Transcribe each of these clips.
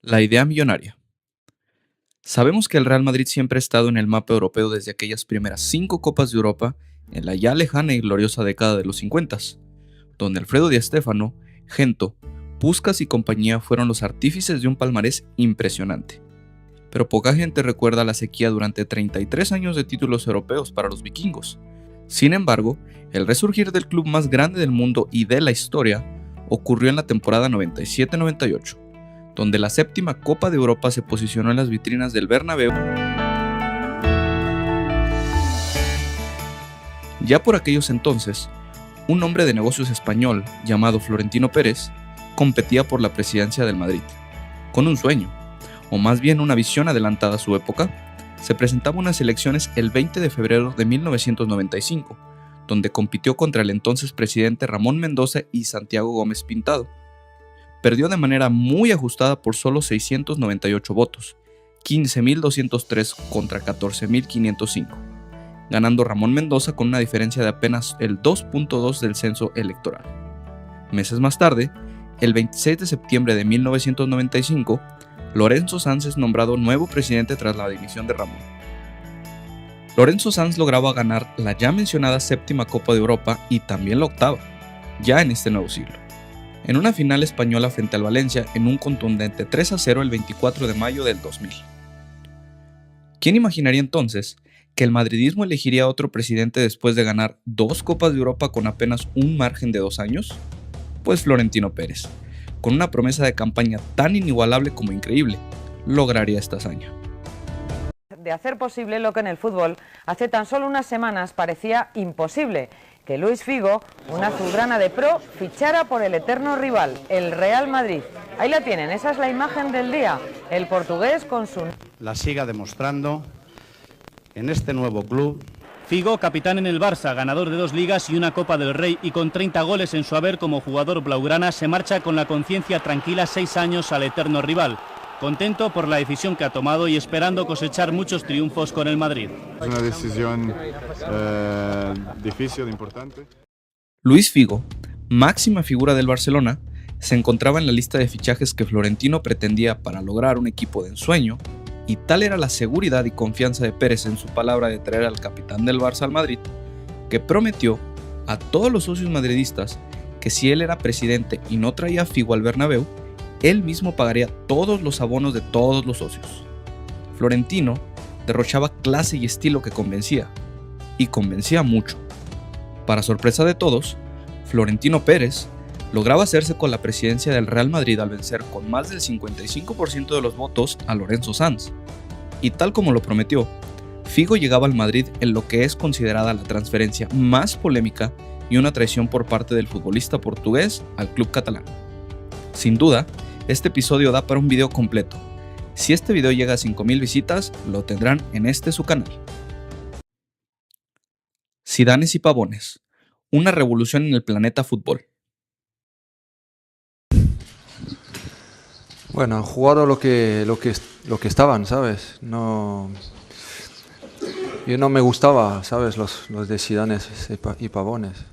La idea millonaria. Sabemos que el Real Madrid siempre ha estado en el mapa europeo desde aquellas primeras 5 Copas de Europa en la ya lejana y gloriosa década de los 50, donde Alfredo Di Stéfano, Gento, Puskás y compañía fueron los artífices de un palmarés impresionante. Pero poca gente recuerda la sequía durante 33 años de títulos europeos para los vikingos. Sin embargo, el resurgir del club más grande del mundo y de la historia ocurrió en la temporada 97-98, donde la séptima Copa de Europa se posicionó en las vitrinas del Bernabéu. Ya por aquellos entonces, un hombre de negocios español llamado Florentino Pérez competía por la presidencia del Madrid. Con un sueño, o más bien una visión adelantada a su época, se presentaba unas elecciones el 20 de febrero de 1995, donde compitió contra el entonces presidente Ramón Mendoza y Santiago Gómez Pintado. Perdió de manera muy ajustada por solo 698 votos, 15.203 contra 14.505, ganando Ramón Mendoza con una diferencia de apenas el 2.2 del censo electoral. Meses más tarde, el 26 de septiembre de 1995, Lorenzo Sanz es nombrado nuevo presidente tras la dimisión de Ramón. Lorenzo Sanz lograba ganar la ya mencionada séptima Copa de Europa y también la octava, ya en este nuevo siglo, en una final española frente al Valencia en un contundente 3-0 el 24 de mayo del 2000. ¿Quién imaginaría entonces que el madridismo elegiría a otro presidente después de ganar 2 Copas de Europa con apenas un margen de 2 años? Pues Florentino Pérez, con una promesa de campaña tan inigualable como increíble, lograría esta hazaña. De hacer posible lo que en el fútbol hace tan solo unas semanas parecía imposible, que Luis Figo, una azulgrana de pro, fichara por el eterno rival, el Real Madrid. Ahí la tienen, esa es la imagen del día, el portugués con su... La siga demostrando en este nuevo club. Figo, capitán en el Barça, ganador de 2 ligas y una Copa del Rey y con 30 goles en su haber como jugador blaugrana, se marcha con la conciencia tranquila 6 años al eterno rival. Contento por la decisión que ha tomado y esperando cosechar muchos triunfos con el Madrid. Es una decisión difícil, importante. Luis Figo, máxima figura del Barcelona, se encontraba en la lista de fichajes que Florentino pretendía para lograr un equipo de ensueño, y tal era la seguridad y confianza de Pérez en su palabra de traer al capitán del Barça al Madrid, que prometió a todos los socios madridistas que si él era presidente y no traía a Figo al Bernabéu, él mismo pagaría todos los abonos de todos los socios. Florentino derrochaba clase y estilo que convencía, y convencía mucho. Para sorpresa de todos, Florentino Pérez lograba hacerse con la presidencia del Real Madrid al vencer con más del 55% de los votos a Lorenzo Sanz. Y tal como lo prometió, Figo llegaba al Madrid en lo que es considerada la transferencia más polémica y una traición por parte del futbolista portugués al club catalán. Sin duda, este episodio da para un video completo. Si este video llega a 5,000 visitas, lo tendrán en su canal. Zidanes y pavones. Una revolución en el planeta fútbol. Bueno, han jugado lo que estaban, ¿sabes? Yo no me gustaba, ¿sabes? Los de Zidanes y pavones.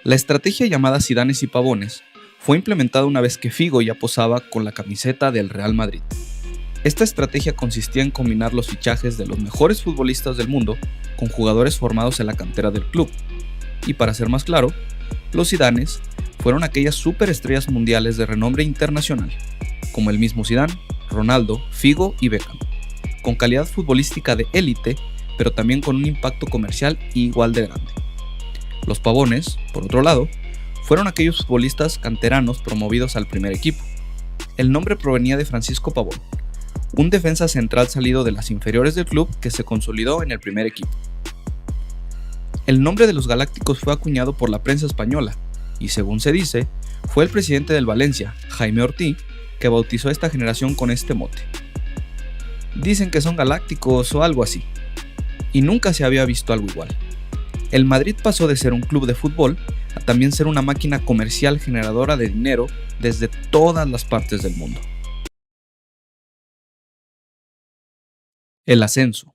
La estrategia llamada Zidanes y pavones fue implementada una vez que Figo ya posaba con la camiseta del Real Madrid. Esta estrategia consistía en combinar los fichajes de los mejores futbolistas del mundo con jugadores formados en la cantera del club. Y para ser más claro, los Zidanes fueron aquellas superestrellas mundiales de renombre internacional, como el mismo Zidane, Ronaldo, Figo y Beckham, con calidad futbolística de élite, pero también con un impacto comercial igual de grande. Los pavones, por otro lado, fueron aquellos futbolistas canteranos promovidos al primer equipo. El nombre provenía de Francisco Pavón, un defensa central salido de las inferiores del club que se consolidó en el primer equipo. El nombre de los galácticos fue acuñado por la prensa española y, según se dice, fue el presidente del Valencia, Jaime Ortí, que bautizó a esta generación con este mote. Dicen que son galácticos o algo así, y nunca se había visto algo igual. El Madrid pasó de ser un club de fútbol a también ser una máquina comercial generadora de dinero desde todas las partes del mundo. El ascenso.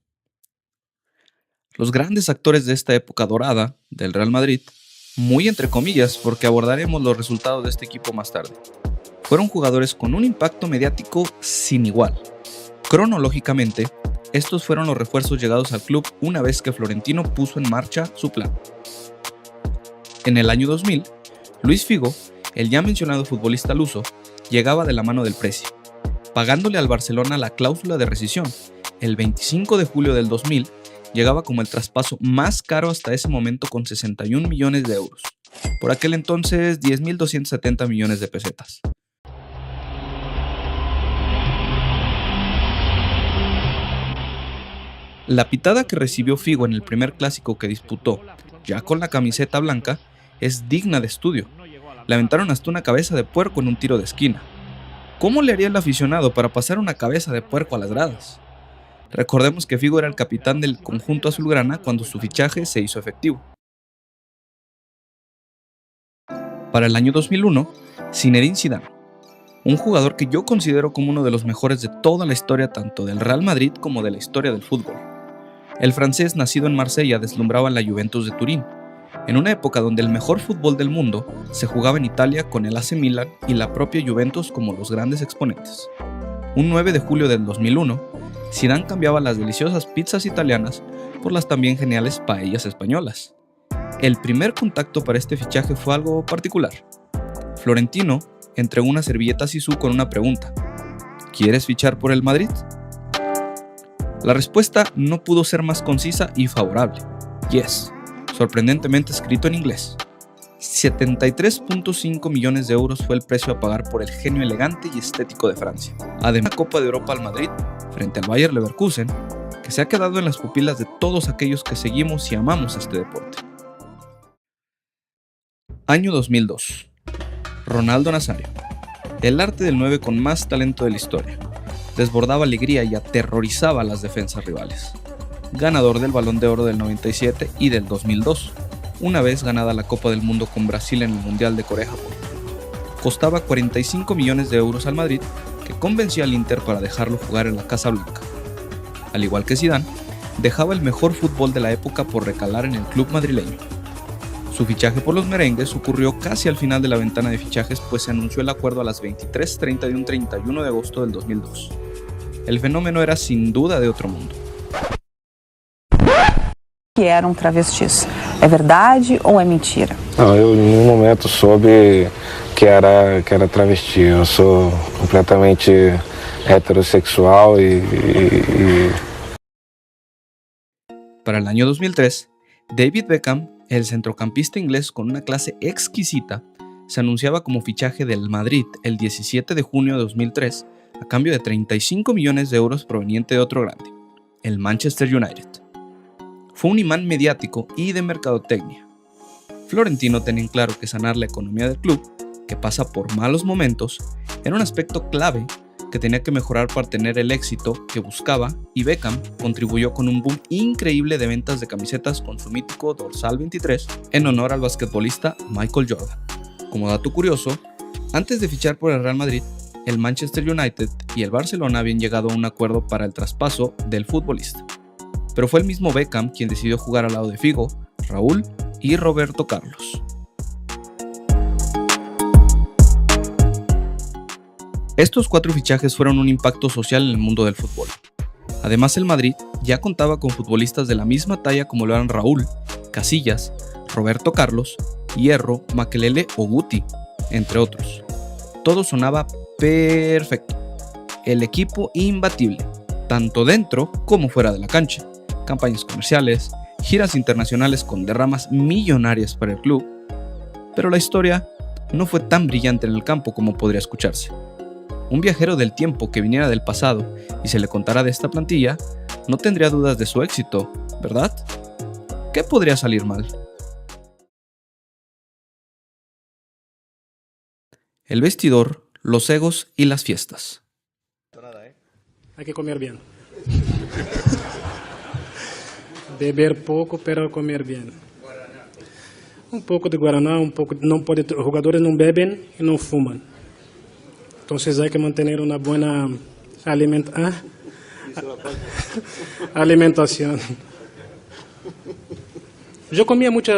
Los grandes actores de esta época dorada del Real Madrid, muy entre comillas porque abordaremos los resultados de este equipo más tarde, Fueron jugadores con un impacto mediático sin igual. Cronológicamente, estos fueron los refuerzos llegados al club una vez que Florentino puso en marcha su plan. En el año 2000, Luis Figo, el ya mencionado futbolista luso, llegaba de la mano del Presi, pagándole al Barcelona la cláusula de rescisión. El 25 de julio del 2000 llegaba como el traspaso más caro hasta ese momento con 61 millones de euros. Por aquel entonces 10.270 millones de pesetas. La pitada que recibió Figo en el primer clásico que disputó, ya con la camiseta blanca, es digna de estudio. Le aventaron hasta una cabeza de puerco en un tiro de esquina. ¿Cómo le haría el aficionado para pasar una cabeza de puerco a las gradas? Recordemos que Figo era el capitán del conjunto azulgrana cuando su fichaje se hizo efectivo. Para el año 2001, Zinedine Zidane, un jugador que yo considero como uno de los mejores de toda la historia tanto del Real Madrid como de la historia del fútbol. El francés, nacido en Marsella, deslumbraba en la Juventus de Turín, en una época donde el mejor fútbol del mundo se jugaba en Italia con el AC Milan y la propia Juventus como los grandes exponentes. Un 9 de julio del 2001, Zidane cambiaba las deliciosas pizzas italianas por las también geniales paellas españolas. El primer contacto para este fichaje fue algo particular. Florentino entregó una servilleta a Zizou con una pregunta: ¿quieres fichar por el Madrid? La respuesta no pudo ser más concisa y favorable: yes, sorprendentemente escrito en inglés. 73.5 millones de euros fue el precio a pagar por el genio elegante y estético de Francia. Además, la Copa de Europa al Madrid, frente al Bayer Leverkusen, que se ha quedado en las pupilas de todos aquellos que seguimos y amamos este deporte. Año 2002. Ronaldo Nazario, el arte del 9 con más talento de la historia. Desbordaba alegría y aterrorizaba a las defensas rivales. Ganador del Balón de Oro del 97 y del 2002, una vez ganada la Copa del Mundo con Brasil en el Mundial de Corea-Japón. Costaba 45 millones de euros al Madrid, que convencía al Inter para dejarlo jugar en la Casa Blanca. Al igual que Zidane, dejaba el mejor fútbol de la época por recalar en el club madrileño. Su fichaje por los merengues ocurrió casi al final de la ventana de fichajes, pues se anunció el acuerdo a las 23:30 de un 31 de agosto del 2002. El fenómeno era sin duda de otro mundo. Que eram travestis. É verdade ou é mentira? Não, eu em nenhum momento soube que era travesti. Eu sou completamente heterossexual Para el año 2003, David Beckham, el centrocampista inglés con una clase exquisita, se anunciaba como fichaje del Madrid el 17 de junio de 2003 a cambio de 35 millones de euros proveniente de otro grande, el Manchester United. Fue un imán mediático y de mercadotecnia. Florentino tenía en claro que sanar la economía del club, que pasa por malos momentos, era un aspecto clave que tenía que mejorar para tener el éxito que buscaba, y Beckham contribuyó con un boom increíble de ventas de camisetas con su mítico dorsal 23 en honor al basquetbolista Michael Jordan. Como dato curioso, antes de fichar por el Real Madrid, el Manchester United y el Barcelona habían llegado a un acuerdo para el traspaso del futbolista. Pero fue el mismo Beckham quien decidió jugar al lado de Figo, Raúl y Roberto Carlos. Estos 4 fichajes fueron un impacto social en el mundo del fútbol. Además, el Madrid ya contaba con futbolistas de la misma talla como lo eran Raúl, Casillas, Roberto Carlos, Hierro, Makelele o Guti, entre otros. Todo sonaba perfecto. El equipo imbatible, tanto dentro como fuera de la cancha. Campañas comerciales, giras internacionales con derramas millonarias para el club. Pero la historia no fue tan brillante en el campo como podría escucharse. Un viajero del tiempo que viniera del pasado y se le contara de esta plantilla, no tendría dudas de su éxito, ¿verdad? ¿Qué podría salir mal? El vestidor, los egos y las fiestas. Hay que comer bien. Beber poco, pero comer bien. Un poco de guaraná, un poco. No puede, los jugadores no beben y no fuman. Entonces hay que mantener una buena alimentación. Yo comía mucha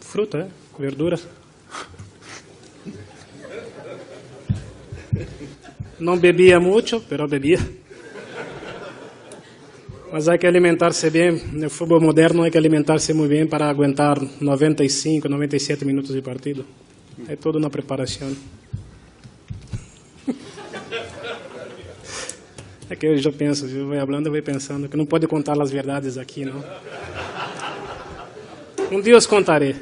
fruta, verduras. No bebía mucho, pero bebía. Mas hay que alimentarse bien. En el fútbol moderno hay que alimentarse muy bien para aguantar 95, 97 minutos de partido. Hay toda una preparación. É que eu penso, eu vou falando, eu vou pensando, que não pode contar as verdades aqui, não. Un día os contaré.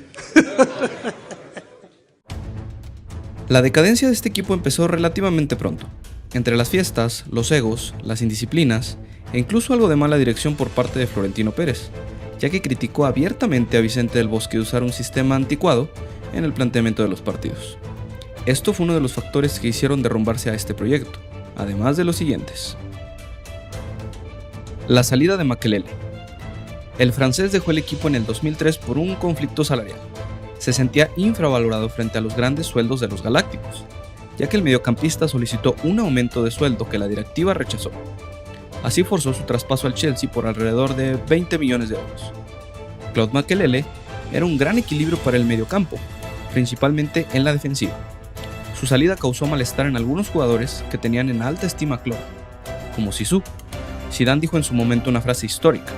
La decadencia de este equipo empezó relativamente pronto. Entre las fiestas, los egos, las indisciplinas e incluso algo de mala dirección por parte de Florentino Pérez, ya que criticó abiertamente a Vicente del Bosque de usar un sistema anticuado en el planteamiento de los partidos. Esto fue uno de los factores que hicieron derrumbarse a este proyecto, además de los siguientes. La salida de Makelele. El francés dejó el equipo en el 2003 por un conflicto salarial. Se sentía infravalorado frente a los grandes sueldos de los galácticos, ya que el mediocampista solicitó un aumento de sueldo que la directiva rechazó. Así forzó su traspaso al Chelsea por alrededor de 20 millones de euros. Claude Makelele era un gran equilibrio para el mediocampo, principalmente en la defensiva. Su salida causó malestar en algunos jugadores que tenían en alta estima a Claude, como Zizou. Zidane dijo en su momento una frase histórica: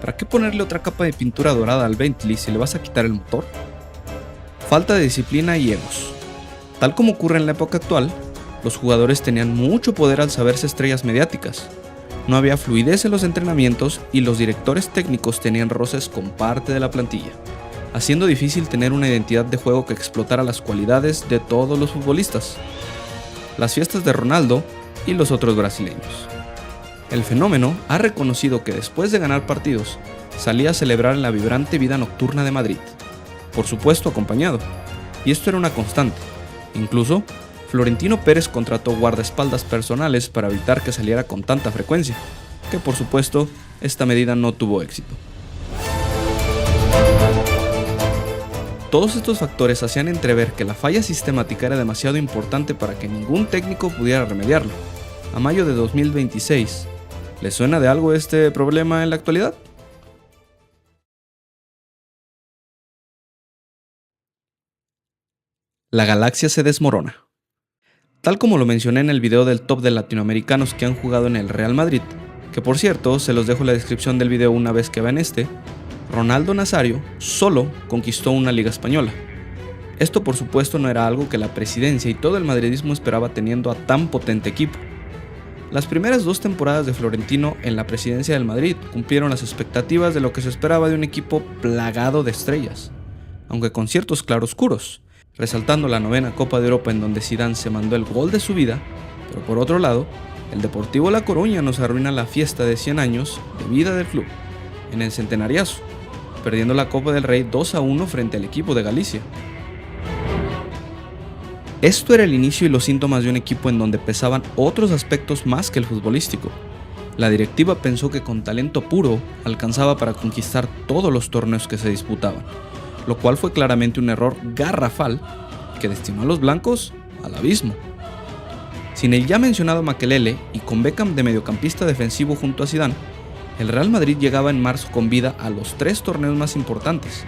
¿para qué ponerle otra capa de pintura dorada al Bentley si le vas a quitar el motor? Falta de disciplina y egos. Tal como ocurre en la época actual, los jugadores tenían mucho poder al saberse estrellas mediáticas. No había fluidez en los entrenamientos y los directores técnicos tenían roces con parte de la plantilla, haciendo difícil tener una identidad de juego que explotara las cualidades de todos los futbolistas. Las fiestas de Ronaldo y los otros brasileños. El fenómeno ha reconocido que después de ganar partidos, salía a celebrar en la vibrante vida nocturna de Madrid, por supuesto acompañado, y esto era una constante. Incluso, Florentino Pérez contrató guardaespaldas personales para evitar que saliera con tanta frecuencia, que por supuesto, esta medida no tuvo éxito. Todos estos factores hacían entrever que la falla sistemática era demasiado importante para que ningún técnico pudiera remediarlo. A mayo de 2026, ¿les suena de algo este problema en la actualidad? La galaxia se desmorona. Tal como lo mencioné en el video del top de latinoamericanos que han jugado en el Real Madrid, que por cierto se los dejo en la descripción del video una vez que vean este, Ronaldo Nazario solo conquistó una liga española. Esto por supuesto no era algo que la presidencia y todo el madridismo esperaba teniendo a tan potente equipo. Las primeras 2 temporadas de Florentino en la presidencia del Madrid cumplieron las expectativas de lo que se esperaba de un equipo plagado de estrellas, aunque con ciertos claroscuros, resaltando la 9ª Copa de Europa en donde Zidane se mandó el gol de su vida, pero por otro lado, el Deportivo La Coruña nos arruina la fiesta de 100 años de vida del club, en el centenariazo, perdiendo la Copa del Rey 2-1 frente al equipo de Galicia. Esto era el inicio y los síntomas de un equipo en donde pesaban otros aspectos más que el futbolístico. La directiva pensó que con talento puro alcanzaba para conquistar todos los torneos que se disputaban, lo cual fue claramente un error garrafal que destinó a los blancos al abismo. Sin el ya mencionado Makelele y con Beckham de mediocampista defensivo junto a Zidane, el Real Madrid llegaba en marzo con vida a los 3 torneos más importantes,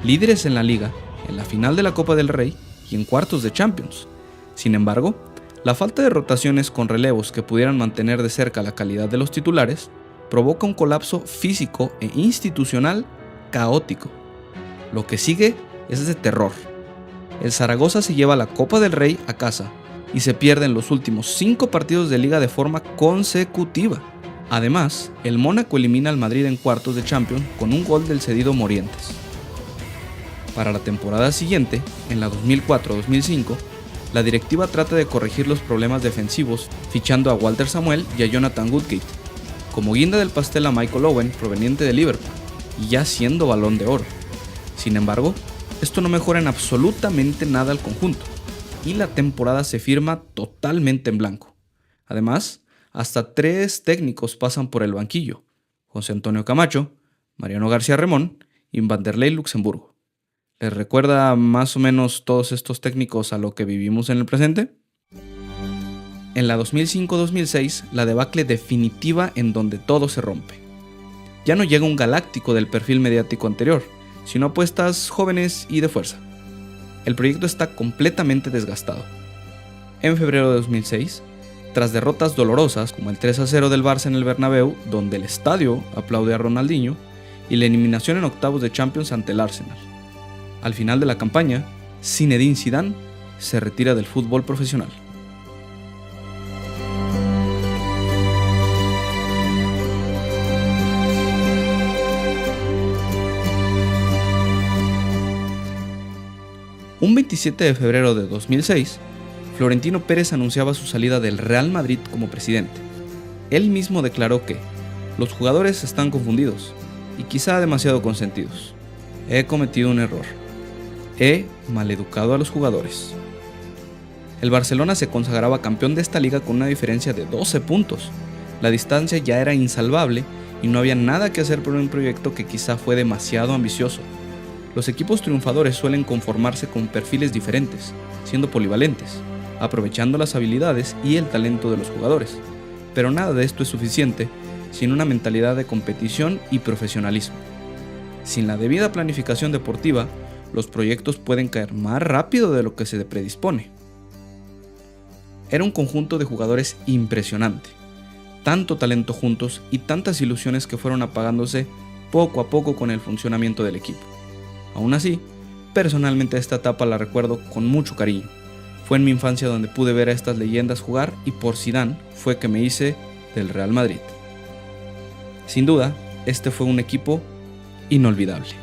líderes en la Liga, en la final de la Copa del Rey y en cuartos de Champions. Sin embargo, la falta de rotaciones con relevos que pudieran mantener de cerca la calidad de los titulares provoca un colapso físico e institucional caótico. Lo que sigue es de terror. El Zaragoza se lleva la Copa del Rey a casa y se pierden los últimos 5 partidos de Liga de forma consecutiva. Además, el Mónaco elimina al Madrid en cuartos de Champions con un gol del cedido Morientes. Para la temporada siguiente, en la 2004-2005, la directiva trata de corregir los problemas defensivos fichando a Walter Samuel y a Jonathan Woodgate, como guinda del pastel a Michael Owen proveniente de Liverpool, y ya siendo Balón de Oro. Sin embargo, esto no mejora en absolutamente nada al conjunto, y la temporada se firma totalmente en blanco. Además, hasta 3 técnicos pasan por el banquillo: José Antonio Camacho, Mariano García Remón y Vanderlei Luxemburgo. ¿Les recuerda más o menos todos estos técnicos a lo que vivimos en el presente? En la 2005-2006, la debacle definitiva en donde todo se rompe. Ya no llega un galáctico del perfil mediático anterior, sino apuestas jóvenes y de fuerza. El proyecto está completamente desgastado. En febrero de 2006, Tras derrotas dolorosas como el 3-0 del Barça en el Bernabéu, donde el estadio aplaude a Ronaldinho, y la eliminación en octavos de Champions ante el Arsenal. Al final de la campaña, Zinedine Zidane se retira del fútbol profesional. Un 27 de febrero de 2006, Florentino Pérez anunciaba su salida del Real Madrid como presidente. Él mismo declaró que los jugadores están confundidos y quizá demasiado consentidos. He cometido un error. He maleducado a los jugadores. El Barcelona se consagraba campeón de esta liga con una diferencia de 12 puntos. La distancia ya era insalvable y no había nada que hacer por un proyecto que quizá fue demasiado ambicioso. Los equipos triunfadores suelen conformarse con perfiles diferentes, siendo polivalentes, aprovechando las habilidades y el talento de los jugadores. Pero nada de esto es suficiente sin una mentalidad de competición y profesionalismo. Sin la debida planificación deportiva, los proyectos pueden caer más rápido de lo que se predispone. Era un conjunto de jugadores impresionante, tanto talento juntos y tantas ilusiones que fueron apagándose poco a poco con el funcionamiento del equipo. Aún así, personalmente esta etapa la recuerdo con mucho cariño. Fue en mi infancia donde pude ver a estas leyendas jugar y por Zidane fue que me hice del Real Madrid. Sin duda, este fue un equipo inolvidable.